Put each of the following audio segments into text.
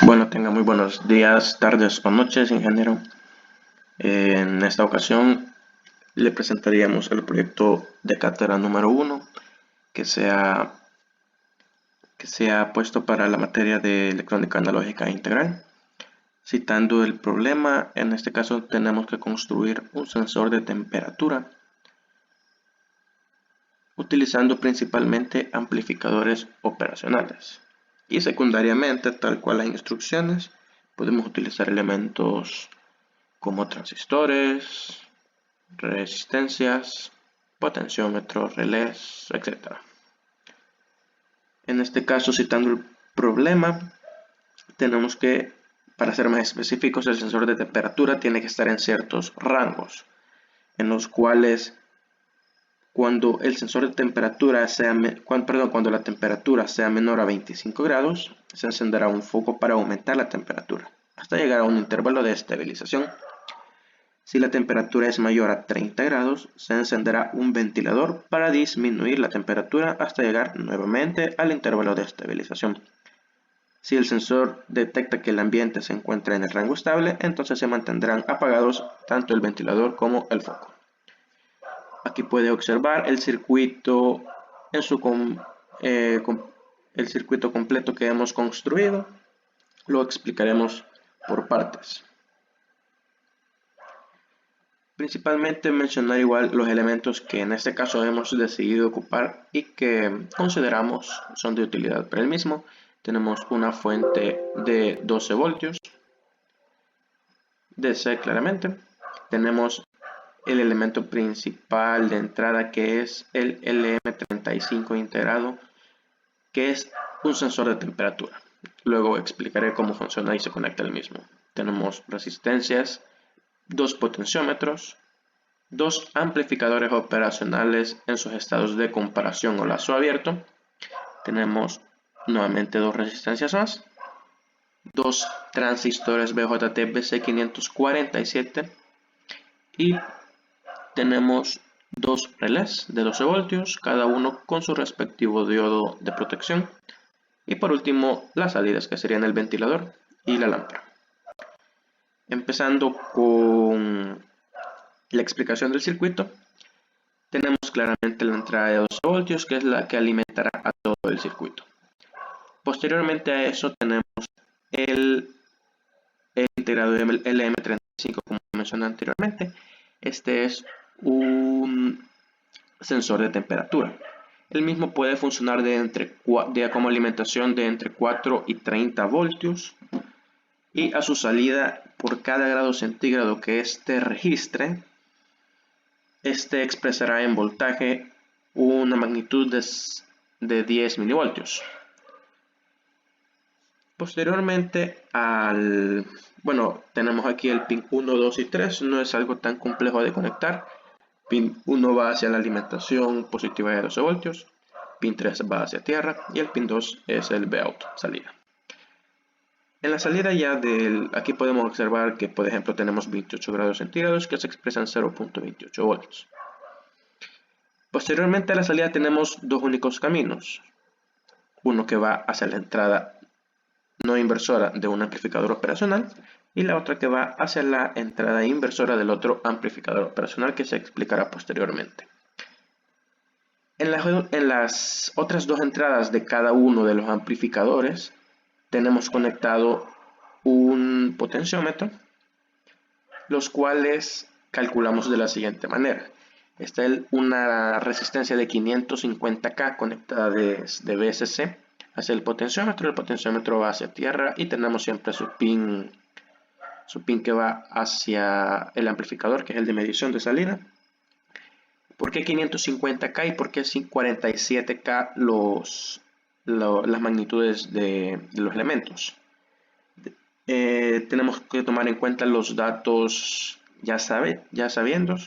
Bueno, tenga muy buenos días, tardes o noches, ingeniero. En esta ocasión le presentaríamos el proyecto de cátedra número 1 que se ha puesto para la materia de electrónica analógica integral. Citando el problema, en este caso tenemos que construir un sensor de temperatura utilizando principalmente amplificadores operacionales. Y secundariamente, tal cual las instrucciones, podemos utilizar elementos como transistores, resistencias, potenciómetros, relés, etc. En este caso, citando el problema, tenemos que, para ser más específicos, el sensor de temperatura tiene que estar en ciertos rangos, en los cuales cuando el sensor de temperatura cuando la temperatura sea menor a 25 grados, se encenderá un foco para aumentar la temperatura, hasta llegar a un intervalo de estabilización. Si la temperatura es mayor a 30 grados, se encenderá un ventilador para disminuir la temperatura hasta llegar nuevamente al intervalo de estabilización. Si el sensor detecta que el ambiente se encuentra en el rango estable, entonces se mantendrán apagados tanto el ventilador como el foco. Aquí puede observar el circuito el circuito completo que hemos construido. Lo explicaremos por partes. Principalmente mencionar igual los elementos que en este caso hemos decidido ocupar y que consideramos son de utilidad para el mismo. Tenemos una fuente de 12 voltios, DC claramente. Tenemos el elemento principal de entrada, que es el LM35 integrado, que es un sensor de temperatura. Luego explicaré cómo funciona y se conecta el mismo. Tenemos resistencias, 2 potenciómetros, 2 amplificadores operacionales en sus estados de comparación o lazo abierto. Tenemos nuevamente 2 resistencias más, 2 transistores BJT-BC547 y tenemos 2 relés de 12 voltios, cada uno con su respectivo diodo de protección. Y por último, las salidas, que serían el ventilador y la lámpara. Empezando con la explicación del circuito, tenemos claramente la entrada de 12 voltios, que es la que alimentará a todo el circuito. Posteriormente a eso tenemos el integrado LM35, como mencioné anteriormente. Este es un sensor de temperatura. El mismo puede funcionar como alimentación de entre 4 y 30 voltios. Y a su salida, por cada grado centígrado que éste registre, este expresará en voltaje una magnitud de 10 milivoltios. Posteriormente tenemos aquí el pin 1, 2 y 3, no es algo tan complejo de conectar. Pin 1 va hacia la alimentación positiva de 12 voltios, pin 3 va hacia tierra y el pin 2 es el Vout, salida. En la salida aquí podemos observar que, por ejemplo, tenemos 28 grados centígrados que se expresan 0.28 voltios. Posteriormente a la salida tenemos dos únicos caminos. Uno que va hacia la entrada no inversora de un amplificador operacional y la otra que va hacia la entrada inversora del otro amplificador operacional, que se explicará posteriormente. En las otras dos entradas de cada uno de los amplificadores tenemos conectado un potenciómetro, los cuales calculamos de la siguiente manera. Está una resistencia de 550K conectada de VSC hacia el potenciómetro va hacia tierra y tenemos siempre su pin que va hacia el amplificador, que es el de medición de salida. ¿Por qué 550K y por qué 47K las magnitudes de los elementos? Tenemos que tomar en cuenta los datos ya sabiendo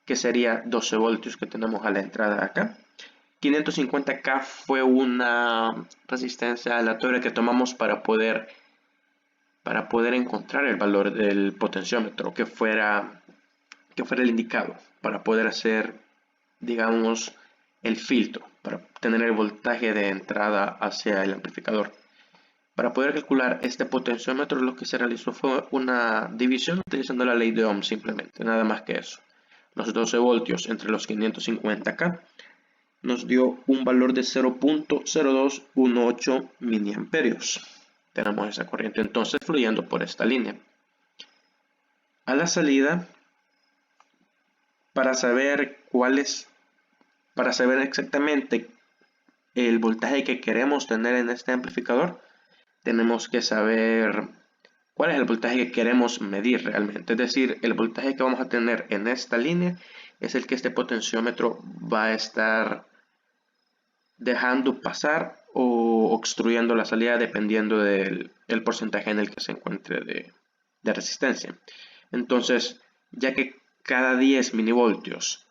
que sería 12 voltios que tenemos a la entrada acá. 550K fue una resistencia aleatoria que tomamos para poder encontrar el valor del potenciómetro que fuera el indicado, para poder hacer, digamos, el filtro, para tener el voltaje de entrada hacia el amplificador. Para poder calcular este potenciómetro, lo que se realizó fue una división utilizando la ley de Ohm simplemente, nada más que eso. Los 12 voltios entre los 550K nos dio un valor de 0.0218 miliamperios. Tenemos esa corriente entonces fluyendo por esta línea. A la salida, para saber exactamente el voltaje que queremos tener en este amplificador, tenemos que saber cuál es el voltaje que queremos medir realmente. Es decir, el voltaje que vamos a tener en esta línea es el que este potenciómetro va a estar dejando pasar o obstruyendo la salida dependiendo del porcentaje en el que se encuentre de resistencia. Entonces, ya que cada 10 milivoltios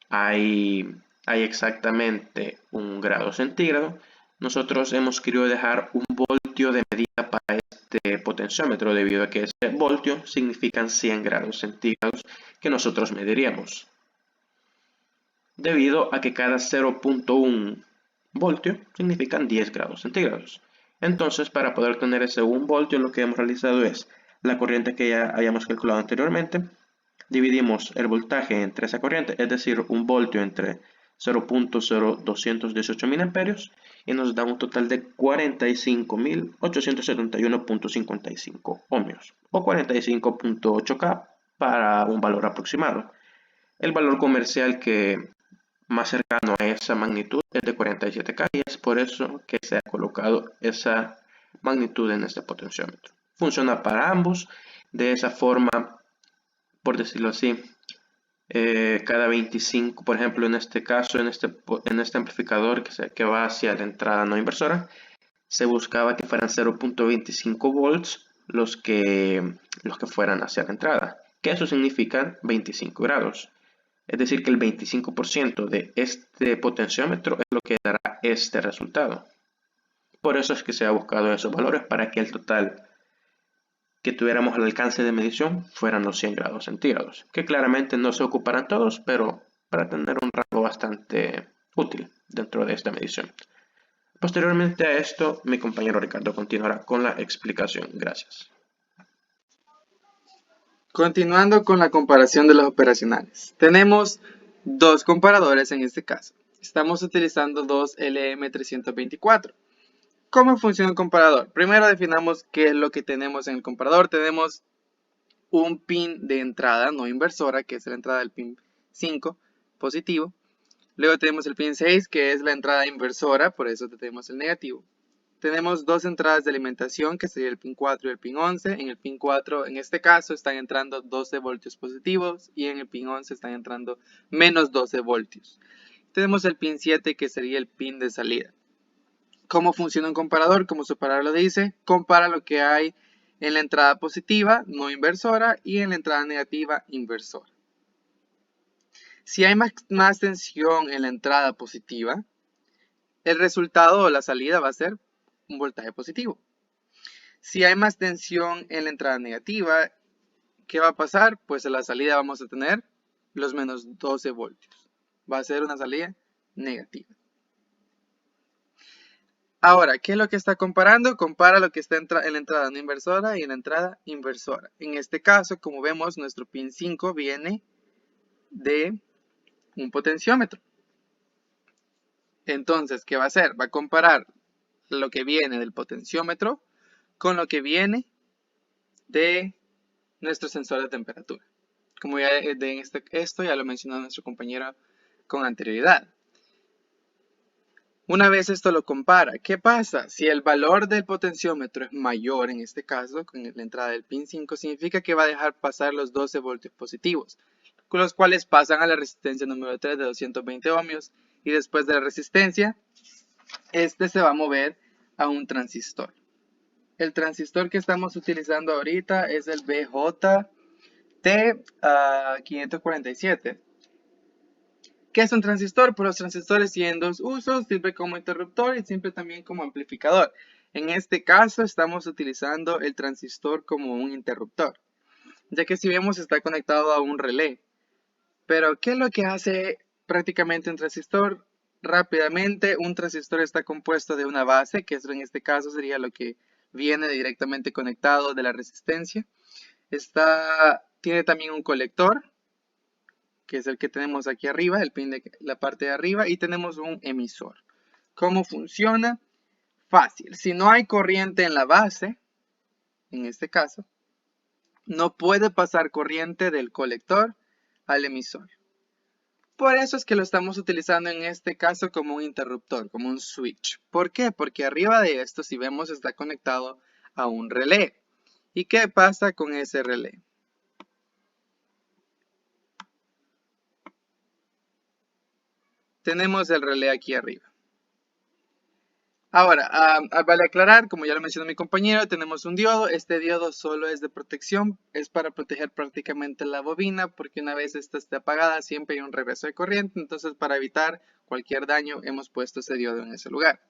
hay exactamente 1 grado centígrado, nosotros hemos querido dejar un voltio de medida para este potenciómetro debido a que ese voltio significan 100 grados centígrados que nosotros mediríamos. Debido a que cada 0.1 voltio significan 10 grados centígrados. Entonces, para poder tener ese 1 voltio, lo que hemos realizado es la corriente que ya habíamos calculado anteriormente. Dividimos el voltaje entre esa corriente, es decir, 1 voltio entre 0.0218 miliamperios, y nos da un total de 45.871.55 ohmios o 45.8K para un valor aproximado. El valor comercial que más cercano a esa magnitud es de 47K y es por eso que se ha colocado esa magnitud en este potenciómetro. Funciona para ambos. De esa forma, por decirlo así, cada 25, por ejemplo, en este caso, en este amplificador que va hacia la entrada no inversora, se buscaba que fueran 0.25 volts los que fueran hacia la entrada, que eso significa 25 grados. Es decir, que el 25% de este potenciómetro es lo que dará este resultado. Por eso es que se ha buscado esos valores para que el total que tuviéramos al alcance de medición fueran los 100 grados centígrados, que claramente no se ocuparán todos, pero para tener un rango bastante útil dentro de esta medición. Posteriormente a esto, mi compañero Ricardo continuará con la explicación. Gracias. Continuando con la comparación de los operacionales. Tenemos dos comparadores en este caso. Estamos utilizando dos LM324. ¿Cómo funciona un comparador? Primero definamos qué es lo que tenemos en el comparador. Tenemos un pin de entrada no inversora, que es la entrada del pin 5 positivo. Luego tenemos el pin 6, que es la entrada inversora, por eso tenemos el negativo. Tenemos dos entradas de alimentación, que sería el pin 4 y el pin 11. En el pin 4, en este caso, están entrando 12 voltios positivos y en el pin 11 están entrando menos 12 voltios. Tenemos el pin 7, que sería el pin de salida. ¿Cómo funciona un comparador? Como su palabra lo dice, compara lo que hay en la entrada positiva, no inversora, y en la entrada negativa, inversora. Si hay más tensión en la entrada positiva, el resultado o la salida va a ser un voltaje positivo. Si hay más tensión en la entrada negativa, ¿qué va a pasar? Pues en la salida vamos a tener los menos 12 voltios. Va a ser una salida negativa. Ahora, ¿qué es lo que está comparando? Compara lo que está en la entrada no inversora y en la entrada inversora. En este caso, como vemos, nuestro pin 5 viene de un potenciómetro. Entonces, ¿qué va a hacer? Va a comparar lo que viene del potenciómetro con lo que viene de nuestro sensor de temperatura. Como ya esto ya lo mencionó nuestro compañero con anterioridad. Una vez esto lo compara, ¿qué pasa? Si el valor del potenciómetro es mayor, en este caso, con la entrada del pin 5, significa que va a dejar pasar los 12 voltios positivos, con los cuales pasan a la resistencia número 3 de 220 ohmios, y después de la resistencia, este se va a mover a un transistor. El transistor que estamos utilizando ahorita es el BJT547. ¿Qué es un transistor? Pues los transistores tienen dos usos, sirve como interruptor y sirve también como amplificador. En este caso estamos utilizando el transistor como un interruptor, ya que si vemos está conectado a un relé. Pero ¿qué es lo que hace prácticamente un transistor? Rápidamente, un transistor está compuesto de una base, que en este caso sería lo que viene directamente conectado de la resistencia. Tiene también un colector, que es el que tenemos aquí arriba, el pin de la parte de arriba, y tenemos un emisor. ¿Cómo funciona? Fácil. Si no hay corriente en la base, en este caso, no puede pasar corriente del colector al emisor. Por eso es que lo estamos utilizando en este caso como un interruptor, como un switch. ¿Por qué? Porque arriba de esto, si vemos, está conectado a un relé. ¿Y qué pasa con ese relé? Tenemos el relé aquí arriba. Ahora, vale aclarar, como ya lo mencionó mi compañero, tenemos un diodo. Este diodo solo es de protección, es para proteger prácticamente la bobina, porque una vez esta esté apagada siempre hay un regreso de corriente. Entonces, para evitar cualquier daño, hemos puesto ese diodo en ese lugar.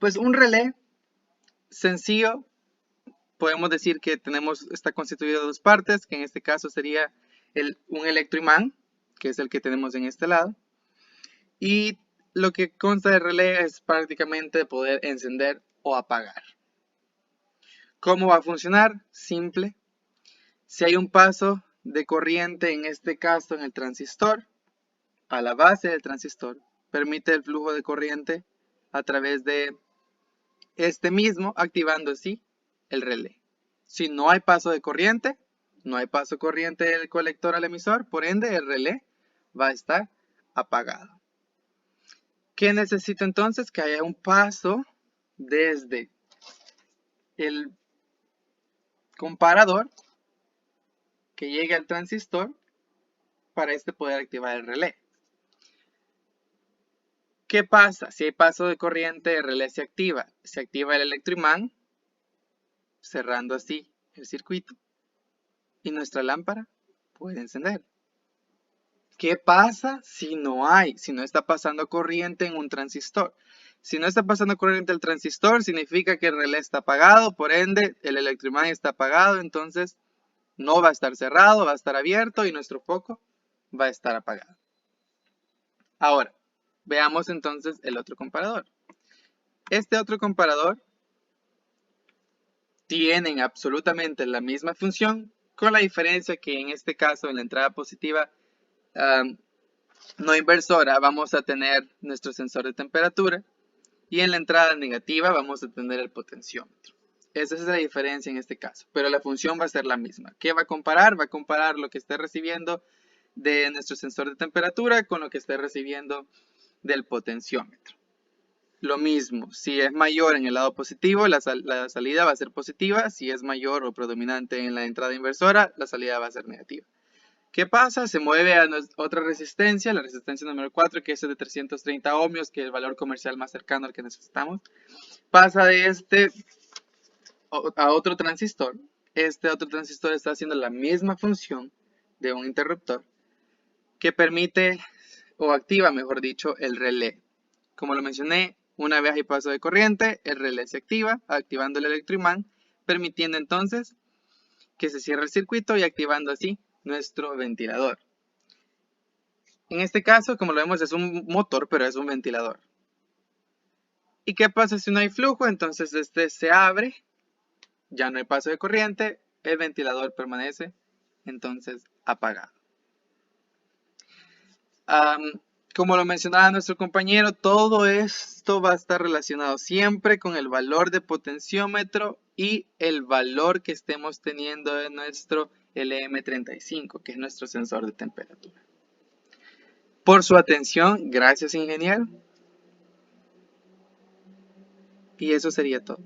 Pues un relé sencillo, podemos decir que está constituido de dos partes, que en este caso sería un electroimán, que es el que tenemos en este lado, y lo que consta del relé es prácticamente poder encender o apagar. ¿Cómo va a funcionar? Simple. Si hay un paso de corriente, en este caso en el transistor, a la base del transistor, permite el flujo de corriente a través de este mismo, activando así el relé. Si no hay paso de corriente, no hay paso corriente del colector al emisor, por ende el relé va a estar apagado. ¿Qué necesito entonces? Que haya un paso desde el comparador que llegue al transistor para poder activar el relé. ¿Qué pasa? Si hay paso de corriente, el relé se activa. Se activa el electroimán, cerrando así el circuito, y nuestra lámpara puede encender. ¿Qué pasa si no está pasando corriente en un transistor? Si no está pasando corriente el transistor, significa que el relé está apagado, por ende el electroimán está apagado, entonces no va a estar cerrado, va a estar abierto y nuestro foco va a estar apagado. Ahora, veamos entonces el otro comparador. Este otro comparador tiene absolutamente la misma función, con la diferencia que en este caso en la entrada positiva no inversora vamos a tener nuestro sensor de temperatura y en la entrada negativa vamos a tener el potenciómetro. Esa es la diferencia en este caso, pero la función va a ser la misma. ¿Qué va a comparar? Va a comparar lo que esté recibiendo de nuestro sensor de temperatura con lo que esté recibiendo del potenciómetro. Lo mismo, si es mayor en el lado positivo, la salida va a ser positiva. Si es mayor o predominante en la entrada inversora, la salida va a ser negativa. ¿Qué pasa? Se mueve a otra resistencia, la resistencia número 4, que es de 330 ohmios, que es el valor comercial más cercano al que necesitamos. Pasa de a otro transistor. Este otro transistor está haciendo la misma función de un interruptor que permite o activa, mejor dicho, el relé. Como lo mencioné, una vez hay paso de corriente, el relé se activa, activando el electroimán, permitiendo entonces que se cierre el circuito y activando así nuestro ventilador. En este caso, como lo vemos, es un motor, pero es un ventilador. ¿Y qué pasa si no hay flujo? Entonces este se abre, ya no hay paso de corriente, el ventilador permanece entonces apagado. Como lo mencionaba nuestro compañero, todo esto va a estar relacionado siempre con el valor de potenciómetro y el valor que estemos teniendo de nuestro LM35, que es nuestro sensor de temperatura. Por su atención, gracias ingeniero. Y eso sería todo.